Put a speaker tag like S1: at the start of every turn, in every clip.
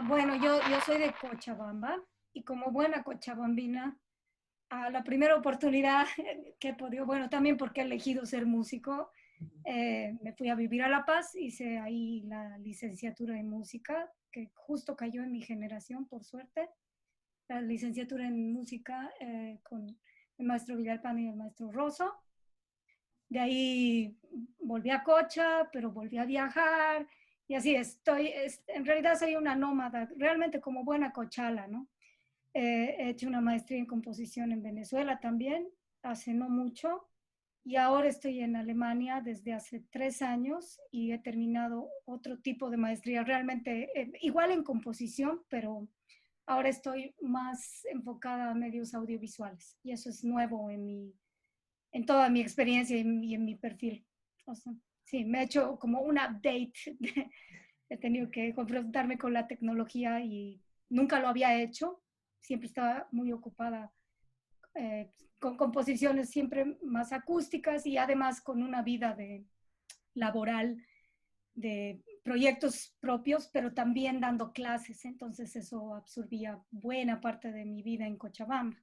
S1: Bueno, yo soy de Cochabamba y como buena cochabambina, a la primera oportunidad que he podido, bueno, también porque he elegido ser músico, me fui a vivir a La Paz, hice ahí la licenciatura en música, que justo cayó en mi generación, por suerte, la licenciatura en música con el maestro Villalpando y el maestro Rosso. De ahí volví a Cocha, pero volví a viajar y así estoy. En realidad soy una nómada, realmente como buena cochala, ¿no? He hecho una maestría en composición en Venezuela también, hace no mucho, y ahora estoy en Alemania desde hace 3 años y he terminado otro tipo de maestría, realmente igual en composición, pero ahora estoy más enfocada a medios audiovisuales y eso es nuevo en toda mi experiencia y en mi perfil. O sea, sí, me he hecho como un update. He tenido que confrontarme con la tecnología y nunca lo había hecho. Siempre estaba muy ocupada con composiciones siempre más acústicas y además con una vida laboral de proyectos propios, pero también dando clases. Entonces eso absorbía buena parte de mi vida en Cochabamba.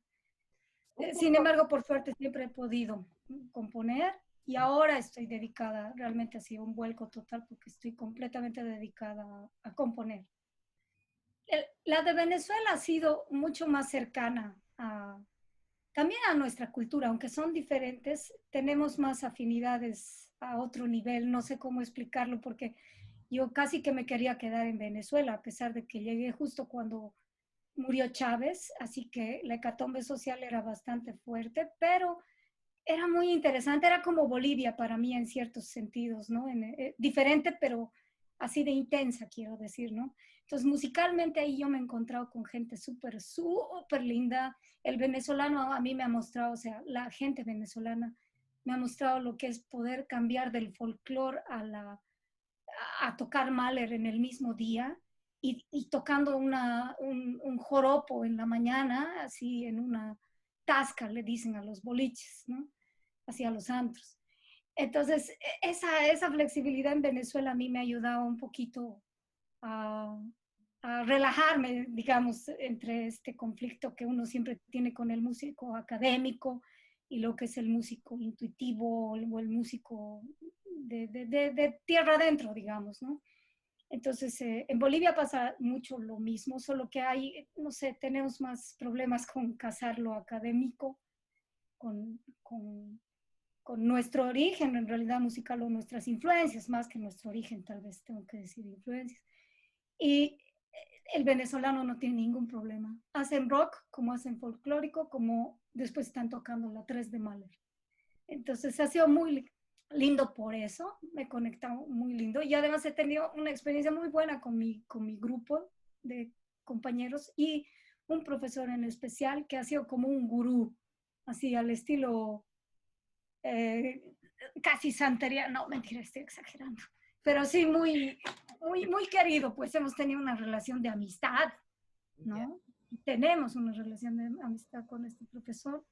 S2: Un
S1: Sin
S2: poco,
S1: embargo, por suerte siempre he podido componer y ahora estoy dedicada, realmente ha sido un vuelco total porque estoy completamente dedicada a componer. La de Venezuela ha sido mucho más cercana también a nuestra cultura, aunque son diferentes, tenemos más afinidades a otro nivel, no sé cómo explicarlo porque yo casi que me quería quedar en Venezuela, a pesar de que llegué justo cuando murió Chávez, así que la hecatombe social era bastante fuerte, pero era muy interesante, era como Bolivia para mí en ciertos sentidos, ¿no? Diferente, pero así de intensa, quiero decir, ¿no? Entonces, musicalmente ahí yo me he encontrado con gente súper, súper linda. El venezolano a mí me ha mostrado, o sea, la gente venezolana me ha mostrado lo que es poder cambiar del folclore a tocar Mahler en el mismo día y tocando un joropo en la mañana, así en una tasca, le dicen a los boliches, ¿no? Así a los antros. Entonces, esa flexibilidad en Venezuela a mí me ha ayudado un poquito a, a relajarme, digamos, entre este conflicto que uno siempre tiene con el músico académico y lo que es el músico intuitivo o el músico de tierra adentro, digamos, ¿no? Entonces, en Bolivia pasa mucho lo mismo, solo que hay, no sé, tenemos más problemas con casar lo académico con, con, con nuestro origen, en realidad musical, o nuestras influencias, más que nuestro origen, tal vez tengo que decir influencias. Y el venezolano no tiene ningún problema. Hacen rock, como hacen folclórico, como después están tocando la 3 de Mahler. Entonces ha sido muy lindo por eso, me he conectado muy lindo y además he tenido una experiencia muy buena con mi grupo de compañeros y un profesor en especial que ha sido como un gurú, así al estilo eh, casi santería, no, mentira, estoy exagerando, pero sí muy, muy, muy querido, pues hemos tenido una relación de amistad,
S2: ya.
S1: ¿no? Tenemos una relación de amistad con este profesor.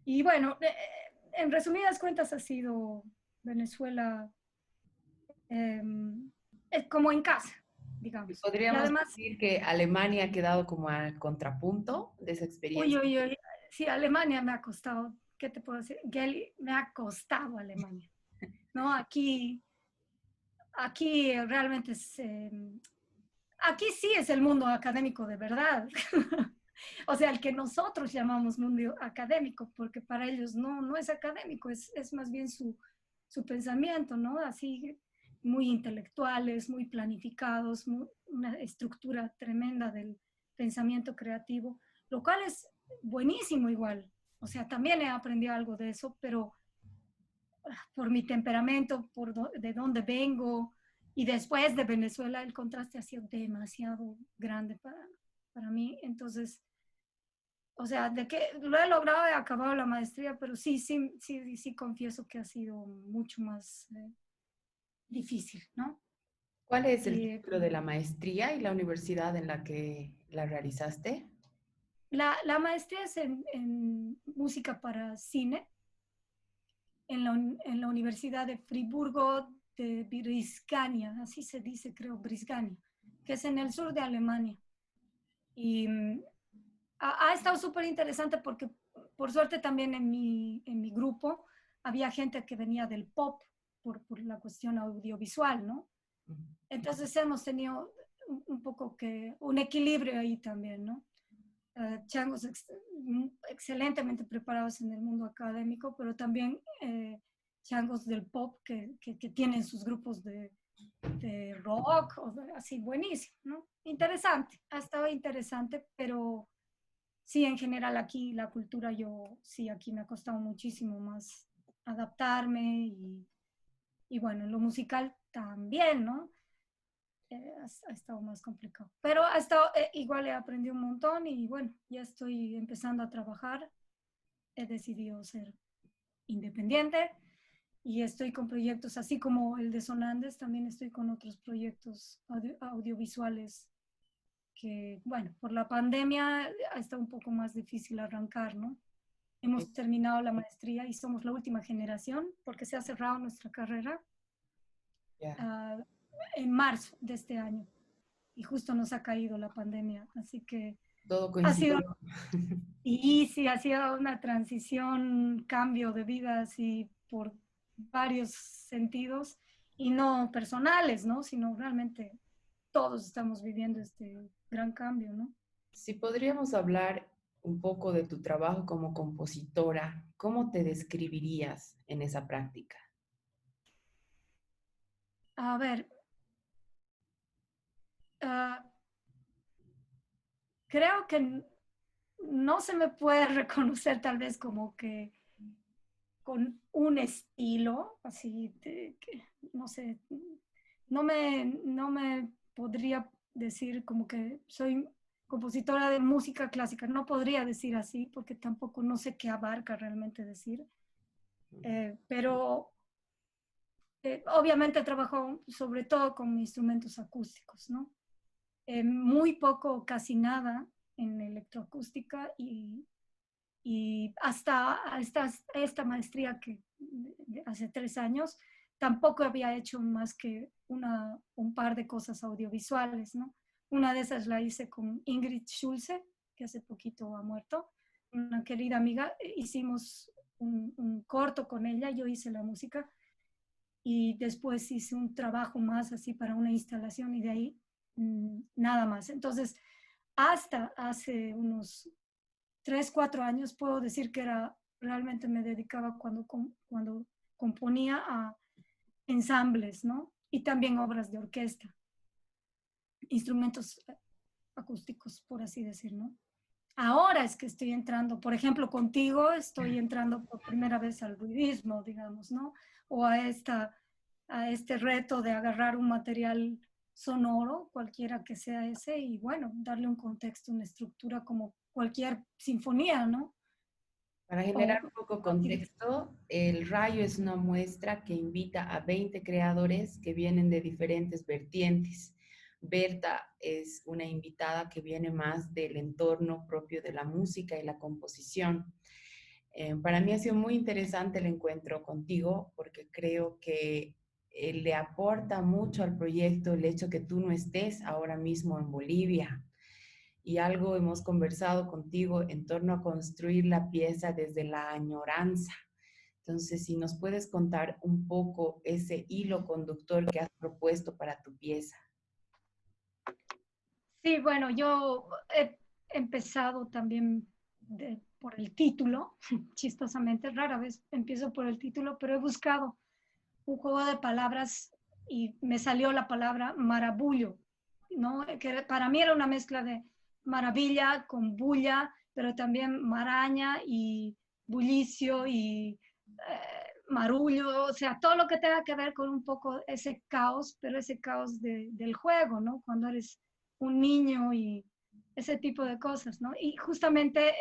S1: Y bueno, en resumidas cuentas ha sido Venezuela eh, como en casa,
S2: Y
S1: digamos. Y
S2: podríamos
S1: además,
S2: decir que Alemania ha quedado como al contrapunto de esa
S1: uy,
S2: experiencia.
S1: uy, uy, sí, Alemania me ha costado, ¿qué te puedo decir? Geli, me ha costado Alemania, ¿no? Aquí realmente aquí sí es el mundo académico de verdad. O sea, el que nosotros llamamos mundo académico, porque para ellos no es académico, es más bien su pensamiento, ¿no? Así, muy intelectuales, muy planificados, una estructura tremenda del pensamiento creativo, lo cual es buenísimo igual. O sea, también he aprendido algo de eso, pero por mi temperamento, de dónde vengo, y después de Venezuela el contraste ha sido demasiado grande para mí. Entonces, o sea, de que lo he logrado, he acabado la maestría, pero sí confieso que ha sido mucho más difícil, ¿no?
S2: ¿Cuál es el
S1: Y
S2: título de la maestría y la universidad en la que la realizaste?
S1: la maestría es en música para cine en la Universidad de Friburgo de Brisgania, así se dice, creo, Brisgania, que es en el sur de Alemania. Y ha estado súper interesante porque, por suerte, también en mi grupo había gente que venía del pop por la cuestión audiovisual, ¿no? Entonces hemos tenido un poco que un equilibrio ahí también, ¿no? Changos excelentemente preparados en el mundo académico, pero también changos del pop que tienen sus grupos de rock, así buenísimo, ¿no? Interesante, ha estado interesante, pero sí, en general aquí la cultura, sí, aquí me ha costado muchísimo más adaptarme y bueno, lo musical también, ¿no? Ha estado más complicado. Pero ha estado, igual he aprendido un montón y bueno, ya estoy empezando a trabajar. He decidido ser independiente y estoy con proyectos así como el de Sonandes, también estoy con otros proyectos audiovisuales que, bueno, por la pandemia ha estado un poco más difícil arrancar, ¿no? Hemos terminado la maestría y somos la última generación porque se ha cerrado nuestra carrera en marzo de este año y justo nos ha caído la pandemia, así que
S2: Todo
S1: ha sido,
S2: coincidió.
S1: y sí, ha sido una transición, cambio de vida así por varios sentidos y no personales, ¿no? Sino realmente todos estamos viviendo este gran cambio, ¿no?
S2: Si podríamos hablar un poco de tu trabajo como compositora, ¿cómo te describirías en esa práctica?
S1: A ver, uh, creo que no se me puede reconocer tal vez como que con un estilo, así, no sé, no me podría decir como que soy compositora de música clásica, no podría decir así porque tampoco no sé qué abarca realmente decir, pero obviamente trabajo sobre todo con instrumentos acústicos, ¿no? Muy poco, casi nada en electroacústica y hasta esta maestría que hace 3 años tampoco había hecho más que un par de cosas audiovisuales, ¿no? Una de esas la hice con Ingrid Schulze, que hace poquito ha muerto, una querida amiga. Hicimos un corto con ella, yo hice la música y después hice un trabajo más así para una instalación y de ahí nada más. Entonces, hasta hace unos 3, 4 años puedo decir que realmente me dedicaba cuando componía a ensambles, ¿no? Y también obras de orquesta, instrumentos acústicos, por así decir, ¿no? Ahora es que estoy entrando, por ejemplo, contigo estoy entrando por primera vez al ruidismo, digamos, ¿no? O a este reto de agarrar un material sonoro, cualquiera que sea ese, y bueno, darle un contexto, una estructura como cualquier sinfonía, ¿no?
S2: Para generar
S1: O,
S2: un poco contexto, el Rayo es una muestra que invita a 20 creadores que vienen de diferentes vertientes. Berta es una invitada que viene más del entorno propio de la música y la composición. Para mí ha sido muy interesante el encuentro contigo porque creo que le aporta mucho al proyecto el hecho que tú no estés ahora mismo en Bolivia y algo hemos conversado contigo en torno a construir la pieza desde la añoranza. Entonces, si nos puedes contar un poco ese hilo conductor que has propuesto para tu pieza.
S1: sí, bueno, yo he empezado también por el título, chistosamente, rara vez empiezo por el título, pero he buscado un juego de palabras y me salió la palabra marabullo, ¿no? Que para mí era una mezcla de maravilla con bulla, pero también maraña y bullicio y marullo, o sea, todo lo que tenga que ver con un poco ese caos, pero ese caos del juego, ¿no? Cuando eres un niño y ese tipo de cosas, ¿no? Y justamente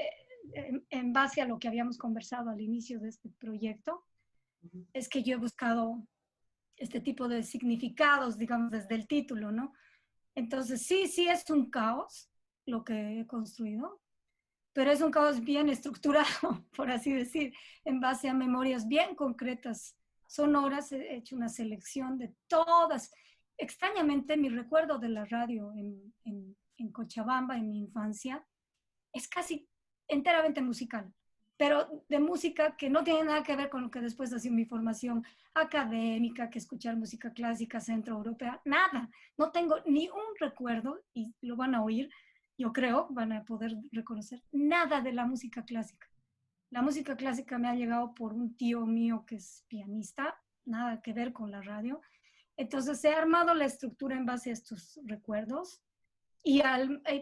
S1: en base a lo que habíamos conversado al inicio de este proyecto, es que yo he buscado este tipo de significados, digamos, desde el título, ¿no? Entonces, sí es un caos lo que he construido, pero es un caos bien estructurado, por así decir, en base a memorias bien concretas, sonoras. He hecho una selección de todas extrañamente mi recuerdo de la radio en Cochabamba, en mi infancia, es casi enteramente musical, pero de música que no tiene nada que ver con lo que después ha sido mi formación académica, que escuchar música clásica centroeuropea, nada. No tengo ni un recuerdo, y lo van a oír, yo creo, van a poder reconocer, nada de la música clásica. La música clásica me ha llegado por un tío mío que es pianista, nada que ver con la radio. Entonces he armado la estructura en base a estos recuerdos. Y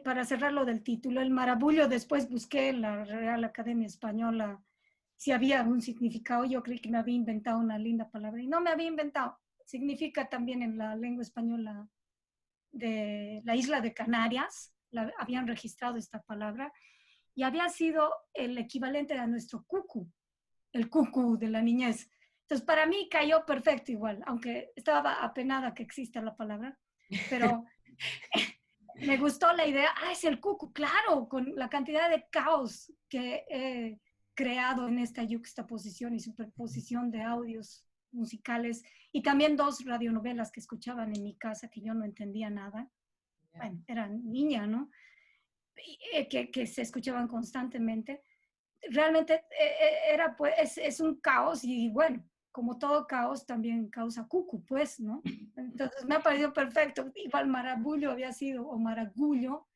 S1: para cerrar lo del título, el marabullo, después busqué en la Real Academia Española si había algún significado. Yo creí que me había inventado una linda palabra y no me había inventado. Significa también en la lengua española de la isla de Canarias, habían registrado esta palabra y había sido el equivalente a nuestro cucu, el cucu de la niñez. Entonces, para mí cayó perfecto igual, aunque estaba apenada que exista la palabra, pero me gustó la idea. Ah, es el cucu, claro, con la cantidad de caos que he creado en esta yuxtaposición y superposición de audios musicales y también dos radionovelas que escuchaban en mi casa que yo no entendía nada. Bueno, era niña, ¿no? Que se escuchaban constantemente. Realmente era, pues, es un caos y bueno, como todo caos también causa cucu, pues, ¿no? Entonces me ha parecido perfecto. Igual marabullo había sido, o maragullo,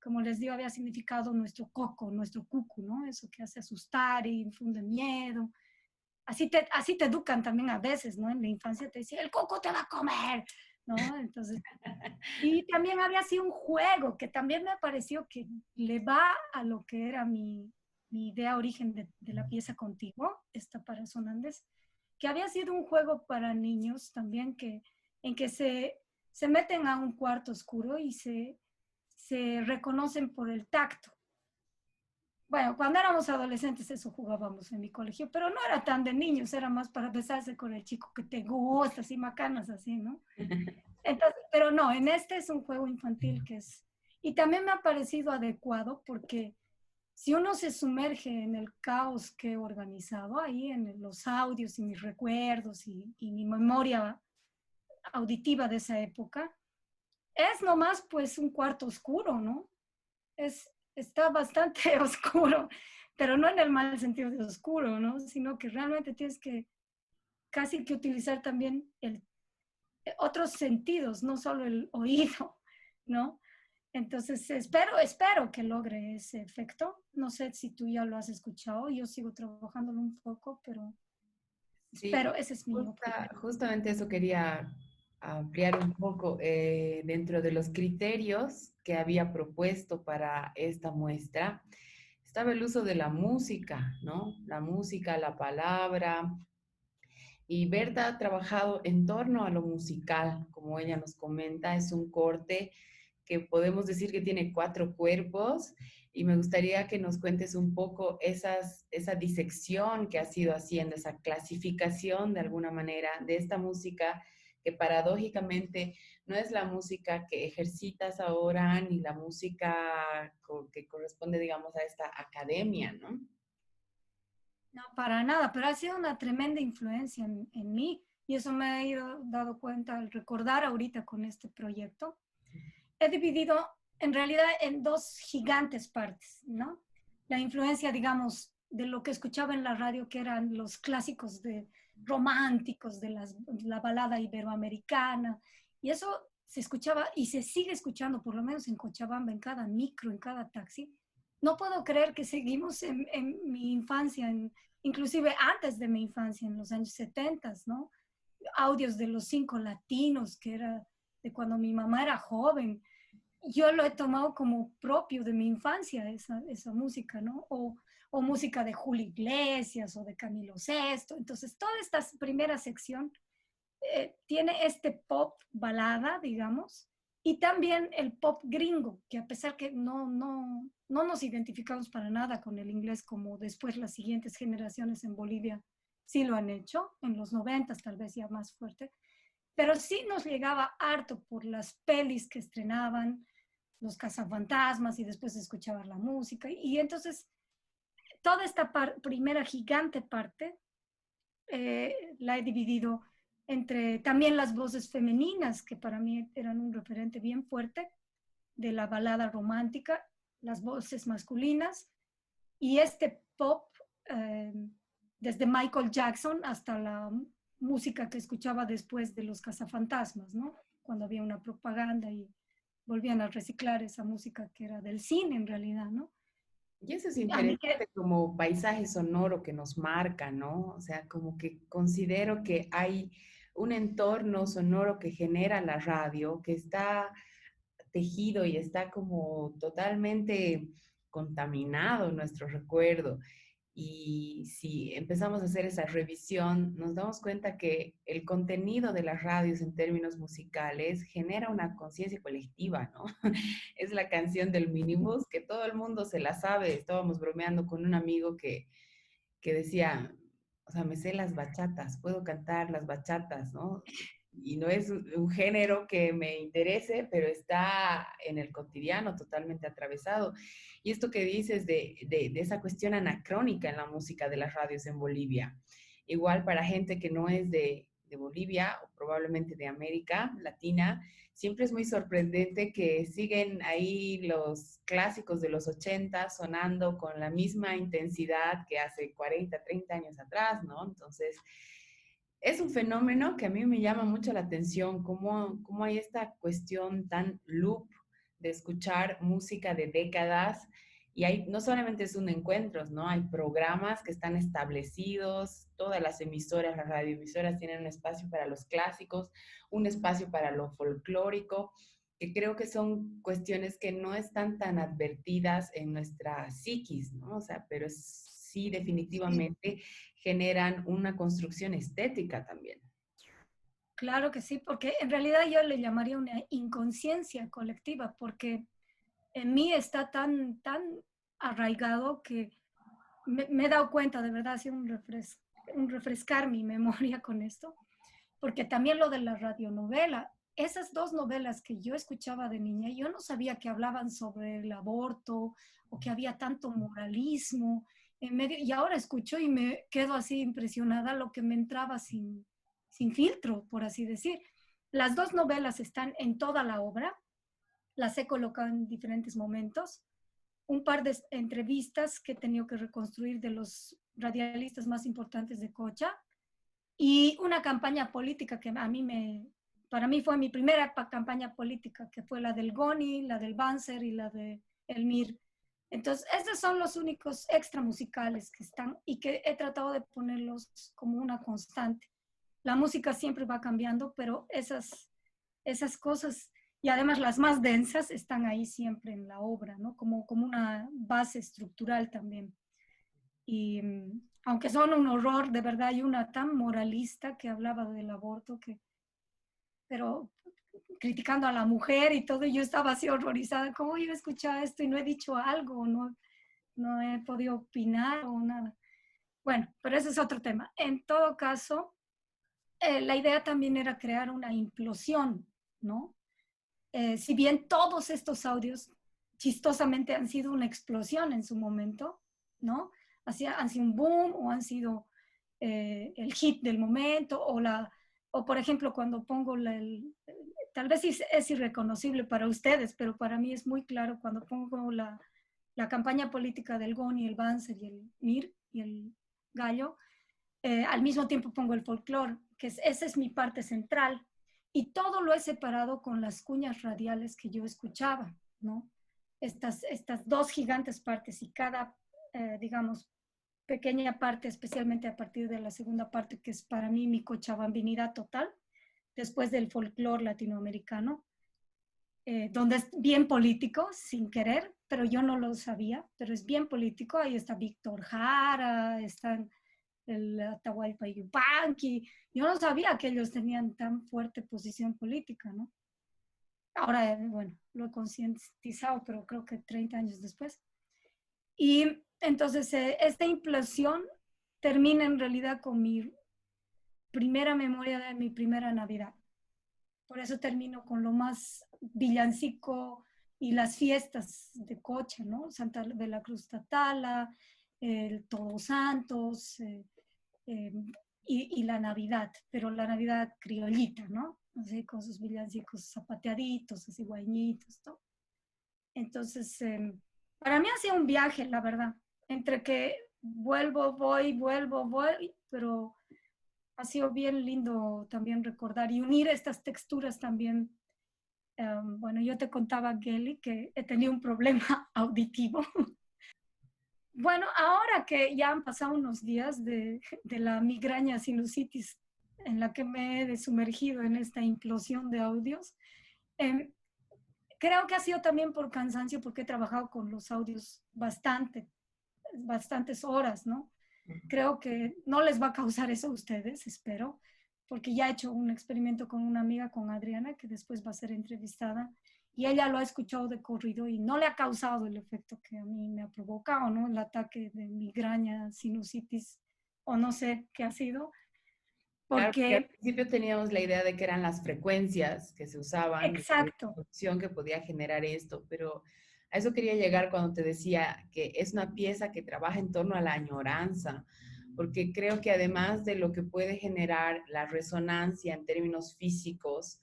S1: como les digo, había significado nuestro coco, nuestro cucu, ¿no? Eso que hace asustar y infunde miedo. Así te educan también a veces, ¿no? En la infancia te decía, el coco te va a comer, ¿no? Entonces, y también había sido un juego que también me pareció que le va a lo que era mi idea origen de la pieza Contigo, esta para Sonandes, que había sido un juego para niños también en que se meten a un cuarto oscuro y se reconocen por el tacto. Bueno, cuando éramos adolescentes eso jugábamos en mi colegio, pero no era tan de niños, era más para besarse con el chico que te gusta, así macanas, así, ¿no? Entonces, pero no, en este es un juego infantil que es... Y también me ha parecido adecuado porque si uno se sumerge en el caos que he organizado ahí, en los audios y mis recuerdos y mi memoria auditiva de esa época, es nomás pues un cuarto oscuro, ¿no? Está bastante oscuro, pero no en el mal sentido de oscuro, ¿no? Sino que realmente tienes que casi que utilizar también otros sentidos, no solo el oído, ¿no? Entonces, espero que logre ese efecto. No sé si tú ya lo has escuchado, yo sigo trabajándolo un poco, pero
S2: Sí,
S1: espero, ese es mi objetivo.
S2: justamente eso quería ampliar un poco. Dentro de los criterios que había propuesto para esta muestra, estaba el uso de la música, ¿no? La música, la palabra. Y Berta ha trabajado en torno a lo musical, como ella nos comenta, es un corte que podemos decir que tiene 4 cuerpos y me gustaría que nos cuentes un poco esa disección que has ido haciendo, esa clasificación de alguna manera de esta música que paradójicamente no es la música que ejercitas ahora ni la música que corresponde, digamos, a esta academia, ¿no?
S1: No, para nada, pero ha sido una tremenda influencia en mí y eso me he ido dado cuenta al recordar ahorita con este proyecto. He dividido en realidad en dos gigantes partes, ¿no? La influencia, digamos, de lo que escuchaba en la radio, que eran los clásicos románticos de la balada iberoamericana, y eso se escuchaba y se sigue escuchando, por lo menos en Cochabamba, en cada micro, en cada taxi. No puedo creer que seguimos en mi infancia, inclusive antes de mi infancia, en los años 70, ¿no? Audios de los 5 latinos, que era de cuando mi mamá era joven, yo lo he tomado como propio de mi infancia, esa música, ¿no? O música de Julio Iglesias o de Camilo Sesto. Entonces, toda esta primera sección tiene este pop balada, digamos, y también el pop gringo, que a pesar que no nos identificamos para nada con el inglés como después las siguientes generaciones en Bolivia sí lo han hecho, en los 90 tal vez ya más fuerte, pero sí nos llegaba harto por las pelis que estrenaban, los cazafantasmas y después escuchaba la música. Y entonces toda esta primera gigante parte la he dividido entre también las voces femeninas, que para mí eran un referente bien fuerte de la balada romántica, las voces masculinas y este pop, eh, desde Michael Jackson hasta la música que escuchaba después de los Cazafantasmas, ¿no? Cuando había una propaganda y volvían a reciclar esa música que era del cine en realidad, ¿no?
S2: Y eso es
S1: A mí que,
S2: interesante como paisaje sonoro que nos marca, ¿no? O sea, como que considero que hay un entorno sonoro que genera la radio, que está tejido y está como totalmente contaminado nuestro recuerdo. Y si empezamos a hacer esa revisión, nos damos cuenta que el contenido de las radios en términos musicales genera una conciencia colectiva, ¿no? Es la canción del Minibús, que todo el mundo se la sabe. Estábamos bromeando con un amigo que decía, o sea, me sé las bachatas, puedo cantar las bachatas, ¿no? Y no es un género que me interese, pero está en el cotidiano totalmente atravesado. Y esto que dices de esa cuestión anacrónica en la música de las radios en Bolivia, igual para gente que no es de Bolivia o probablemente de América Latina, siempre es muy sorprendente que siguen ahí los clásicos de los 80 sonando con la misma intensidad que hace 40, 30 años atrás, ¿no? Entonces, es un fenómeno que a mí me llama mucho la atención, cómo hay esta cuestión tan loop de escuchar música de décadas y hay, no solamente es un encuentro, ¿no? Hay programas que están establecidos, todas las emisoras, las radioemisoras tienen un espacio para los clásicos, un espacio para lo folclórico, que creo que son cuestiones que no están tan advertidas en nuestra psiquis, ¿no? O sea, pero sí
S1: sí,
S2: definitivamente generan una construcción estética también.
S1: claro que sí, porque en realidad yo le llamaría una inconsciencia colectiva, porque en mí está tan arraigado que me he dado cuenta, de verdad, ha sido un refrescar mi memoria con esto, porque también lo de la radionovela, esas dos novelas que yo escuchaba de niña, yo no sabía que hablaban sobre el aborto o que había tanto moralismo en medio, y ahora escucho y me quedo así impresionada lo que me entraba sin filtro, por así decir. Las dos novelas están en toda la obra, las he colocado en diferentes momentos, un par de entrevistas que he tenido que reconstruir de los radialistas más importantes de Cocha y una campaña política que para mí fue mi primera campaña política, que fue la del Goni, la del Banzer y la de El Mir. Entonces, esos son los únicos extra musicales que están y que he tratado de ponerlos como una constante. La música siempre va cambiando, pero esas cosas y además las más densas están ahí siempre en la obra, ¿no? Como una base estructural también. Y aunque son un horror, de verdad hay una tan moralista que hablaba del aborto, pero criticando a la mujer y todo, y yo estaba así horrorizada, ¿cómo yo he escuchado esto y no he dicho algo, no he podido opinar o nada? Bueno, pero ese es otro tema. En todo caso, la idea también era crear una implosión, ¿no? Si bien todos estos audios chistosamente han sido una explosión en su momento, ¿no? Han sido un boom o han sido el hit del momento o por ejemplo cuando pongo tal vez es irreconocible para ustedes, pero para mí es muy claro cuando pongo la campaña política del GONI, el Banzer y el MIR y el Gallo, al mismo tiempo pongo el folclore, esa es mi parte central, y todo lo he separado con las cuñas radiales que yo escuchaba, ¿no? Estas dos gigantes partes y cada, digamos, pequeña parte, especialmente a partir de la segunda parte, que es para mí mi cochabambinidad total, después del folclore latinoamericano, donde es bien político, sin querer, pero yo no lo sabía, pero es bien político. Ahí está Víctor Jara, están el Atahualpa Yupanqui. Yo no sabía que ellos tenían tan fuerte posición política, ¿no? Ahora, bueno, lo he concientizado, pero creo que 30 años después. Y entonces esta implosión termina en realidad con mi primera memoria de mi primera Navidad. Por eso termino con lo más villancico y las fiestas de Cocha, ¿no? Santa de la Cruz Tatala, el Todos Santos, y la Navidad, pero la Navidad criollita, ¿no? Así con sus villancicos zapateaditos, así guañitos, todo. Entonces, para mí ha sido un viaje, la verdad, entre que vuelvo, voy, pero ha sido bien lindo también recordar y unir estas texturas también. Bueno, yo te contaba, Kelly, que he tenido un problema auditivo. Bueno, ahora que ya han pasado unos días de la migraña sinusitis en la que me he sumergido en esta implosión de audios, eh, creo que ha sido también por cansancio, porque he trabajado con los audios bastantes horas, ¿no? Creo que no les va a causar eso a ustedes, espero, porque ya he hecho un experimento con una amiga, con Adriana, que después va a ser entrevistada, y ella lo ha escuchado de corrido y no le ha causado el efecto que a mí me ha provocado, ¿no? El ataque de migraña, sinusitis, o no sé qué ha sido,
S2: Claro, porque al
S1: porque,
S2: principio teníamos la idea de que eran las frecuencias que se usaban de
S1: exacto,
S2: reproducción que podía generar esto, pero a eso quería llegar cuando te decía que es una pieza que trabaja en torno a la añoranza, porque creo que además de lo que puede generar la resonancia en términos físicos,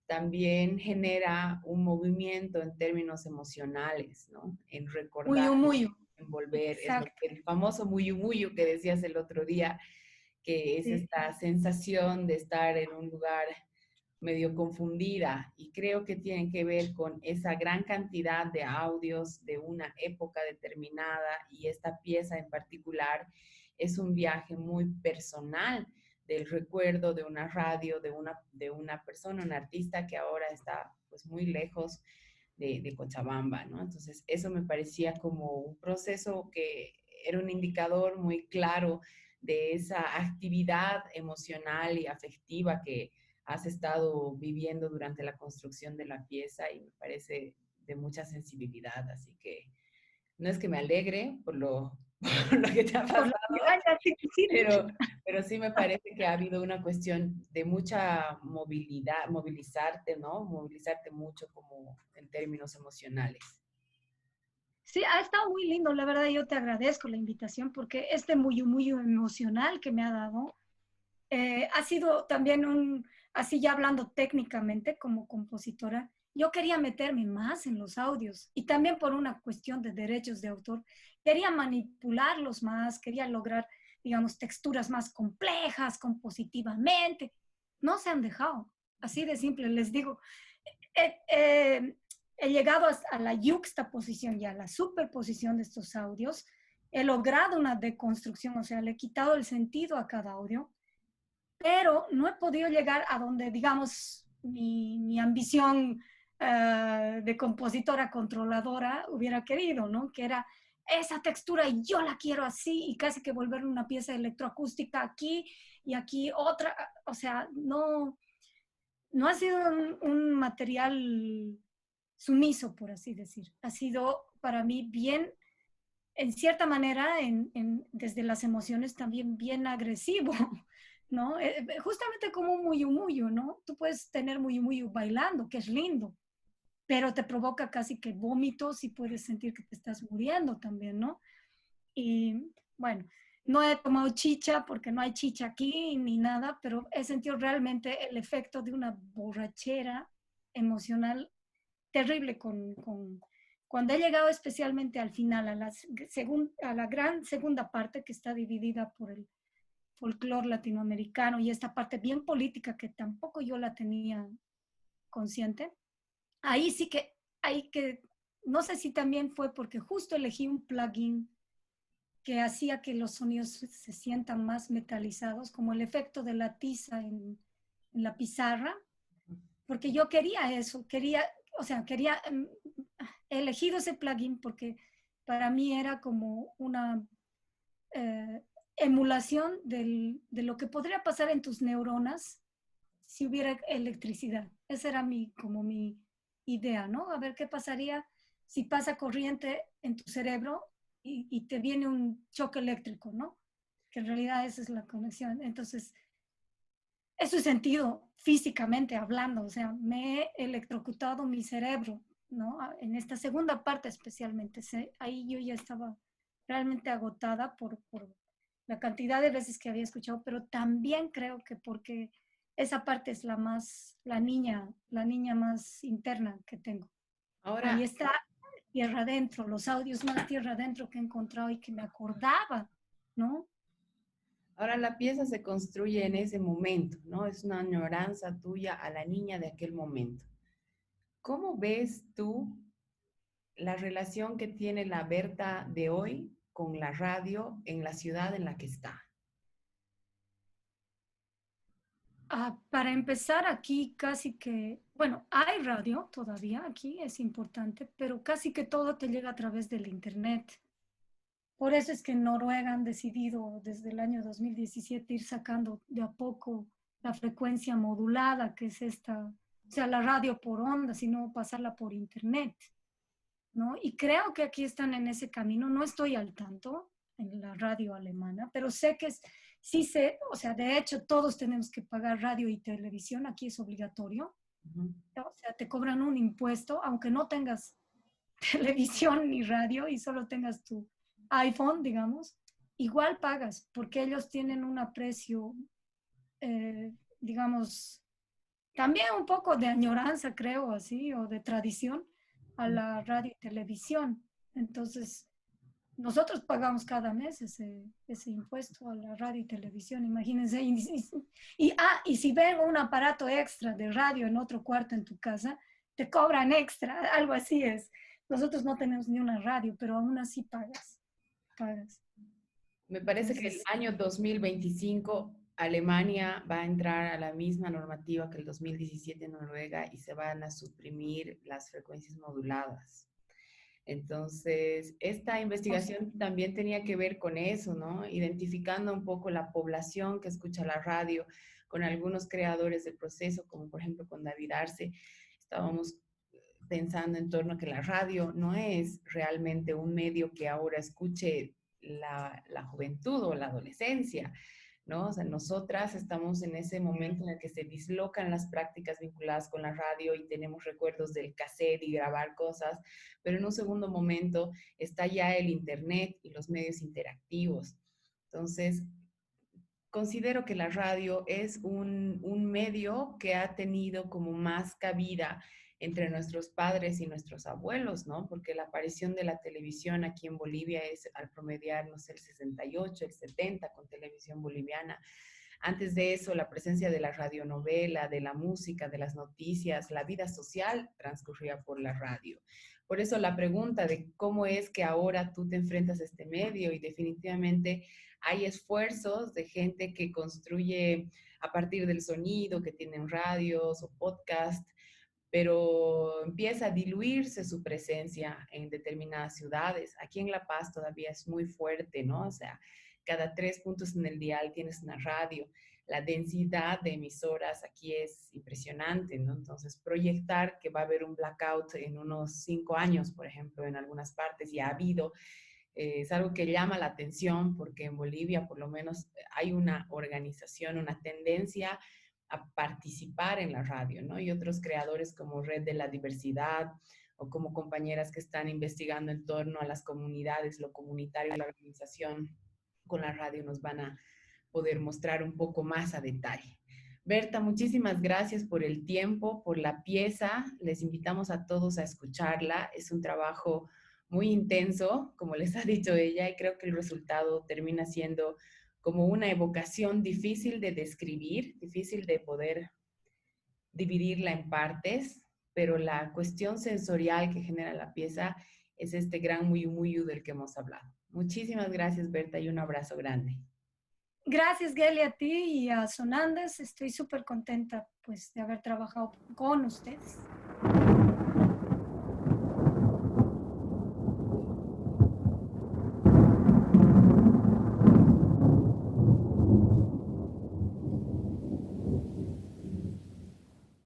S2: también genera un movimiento en términos emocionales, ¿no? En recordar,
S1: muyo, muyo,
S2: en volver, es lo
S1: exacto,
S2: que el famoso muyu muyu que decías el otro día, que es
S1: sí.
S2: esta sensación de estar en un lugar medio confundida, y creo que tiene que ver con esa gran cantidad de audios de una época determinada, y esta pieza en particular es un viaje muy personal del recuerdo de una radio, de una persona, un artista que ahora está pues muy lejos de Cochabamba, ¿no? Entonces eso me parecía como un proceso que era un indicador muy claro de esa actividad emocional y afectiva que has estado viviendo durante la construcción de la pieza, y me parece de mucha sensibilidad, así que no es que me alegre por lo, por lo que te ha
S1: Por la
S2: pasado,
S1: migraña sinusitis.
S2: pero, pero sí me parece que ha habido una cuestión de mucha movilidad, movilizarte, ¿no? Movilizarte mucho como en términos emocionales.
S1: Sí, ha estado muy lindo, la verdad yo te agradezco la invitación porque este muy emocional que me ha dado ha sido también así ya hablando técnicamente como compositora, yo quería meterme más en los audios y también por una cuestión de derechos de autor, quería manipularlos más, quería lograr, digamos, texturas más complejas compositivamente. No se han dejado, así de simple, les digo. Eh, eh, He llegado a la yuxtaposición y a la superposición de estos audios, he logrado una deconstrucción, o sea, le he quitado el sentido a cada audio, pero no he podido llegar a donde, digamos, mi ambición de compositora controladora hubiera querido, ¿no? Que era esa textura y yo la quiero así y casi que volverle una pieza electroacústica aquí y aquí otra, o sea, no ha sido un material sumiso, por así decir. Ha sido para mí bien, en cierta manera, desde las emociones también bien agresivo, ¿no? Justamente como un muyu muyu, ¿no? Tú puedes tener muyu muyu bailando, que es lindo, pero te provoca casi que vómitos y puedes sentir que te estás muriendo también, ¿no? Y bueno, no he tomado chicha porque no hay chicha aquí ni nada, pero he sentido realmente el efecto de una borrachera emocional terrible cuando he llegado especialmente al final, a la gran segunda parte que está dividida por el folclore latinoamericano y esta parte bien política que tampoco yo la tenía consciente. Ahí sí que hay que, no sé si también fue porque justo elegí un plugin que hacía que los sonidos se sientan más metalizados, como el efecto de la tiza en la pizarra, porque yo quería eso, quería, o sea, quería, he elegido ese plugin porque para mí era como una eh, emulación de lo que podría pasar en tus neuronas si hubiera electricidad. Esa era como mi idea, ¿no? A ver qué pasaría si pasa corriente en tu cerebro y te viene un choque eléctrico, ¿no? Que en realidad esa es la conexión. Entonces, eso es sentido físicamente hablando, o sea, me he electrocutado mi cerebro, ¿no? En esta segunda parte especialmente, ahí yo ya estaba realmente agotada la cantidad de veces que había escuchado, pero también creo que porque esa parte es la niña más interna que tengo. Ahí
S2: Ahora,
S1: está tierra adentro, los audios más tierra adentro que he encontrado y que me acordaba, ¿no?
S2: ahora la pieza se construye en ese momento, ¿no? Es una añoranza tuya a la niña de aquel momento. ¿Cómo ves tú la relación que tiene la Berta de hoy con la radio en la ciudad en la que está?
S1: Para empezar, aquí casi que, bueno, hay radio todavía, aquí es importante, pero casi que todo te llega a través del Internet. Por eso es que en Noruega han decidido desde el año 2017 ir sacando de a poco la frecuencia modulada, que es esta, o sea, la radio por onda, sino pasarla por Internet, ¿no? Y creo que aquí están en ese camino. No estoy al tanto en la radio alemana, pero sé que sí sé, o sea, de hecho todos tenemos que pagar radio y televisión, aquí es obligatorio.
S2: Ujú.
S1: O sea, te cobran un impuesto, aunque no tengas televisión ni radio y solo tengas tu iPhone, digamos, igual pagas, porque ellos tienen un aprecio, digamos, también un poco de añoranza, creo, así, o de tradición a la radio y televisión. Entonces, nosotros pagamos cada mes ese impuesto a la radio y televisión, imagínense. Y si ven un aparato extra de radio en otro cuarto en tu casa, te cobran extra, algo así es. Nosotros no tenemos ni una radio, pero aún así pagas.
S2: Me parece que el
S1: Entonces,
S2: año 2025 Alemania va a entrar a la misma normativa que el 2017 en Noruega y se van a suprimir las frecuencias moduladas. Entonces, esta investigación también tenía que ver con eso, ¿no? Identificando un poco la población que escucha la radio, con algunos creadores del proceso, como por ejemplo con David Arce, estábamos pensando en torno a que la radio no es realmente un medio que ahora escuche la juventud o la adolescencia, ¿no? O sea, nosotras estamos en ese momento en el que se dislocan las prácticas vinculadas con la radio y tenemos recuerdos del cassette y grabar cosas, pero en un segundo momento está ya el Internet y los medios interactivos. Entonces, considero que la radio es un medio que ha tenido como más cabida entre nuestros padres y nuestros abuelos, ¿no? Porque la aparición de la televisión aquí en Bolivia es al promediar, no sé, el 68, el 70 con televisión boliviana. Antes de eso, la presencia de la radionovela, de la música, de las noticias, la vida social transcurría por la radio. Por eso la pregunta de cómo es que ahora tú te enfrentas a este medio y definitivamente hay esfuerzos de gente que construye a partir del sonido, que tienen radios o podcast, pero empieza a diluirse su presencia en determinadas ciudades. Aquí en La Paz todavía es muy fuerte, ¿no? O sea, cada 3 puntos en el dial tienes una radio. La densidad de emisoras aquí es impresionante, ¿no? Entonces, proyectar que va a haber un blackout en unos 5 años, por ejemplo, en algunas partes, y ha habido, es algo que llama la atención porque en Bolivia por lo menos hay una organización, una tendencia a participar en la radio, ¿no? Y otros creadores como Red de la Diversidad o como compañeras que están investigando en torno a las comunidades, lo comunitario, la organización con la radio nos van a poder mostrar un poco más a detalle. Berta, muchísimas gracias por el tiempo, por la pieza. Les invitamos a todos a escucharla. Es un trabajo muy intenso, como les ha dicho ella, y creo que el resultado termina siendo como una evocación difícil de describir, difícil de poder dividirla en partes, pero la cuestión sensorial que genera la pieza es este gran muyu muyu del que hemos hablado. Muchísimas gracias, Berta, y un abrazo grande.
S1: gracias, Geli, a ti y a Sonandes. Estoy súper contenta, pues, de haber trabajado con ustedes.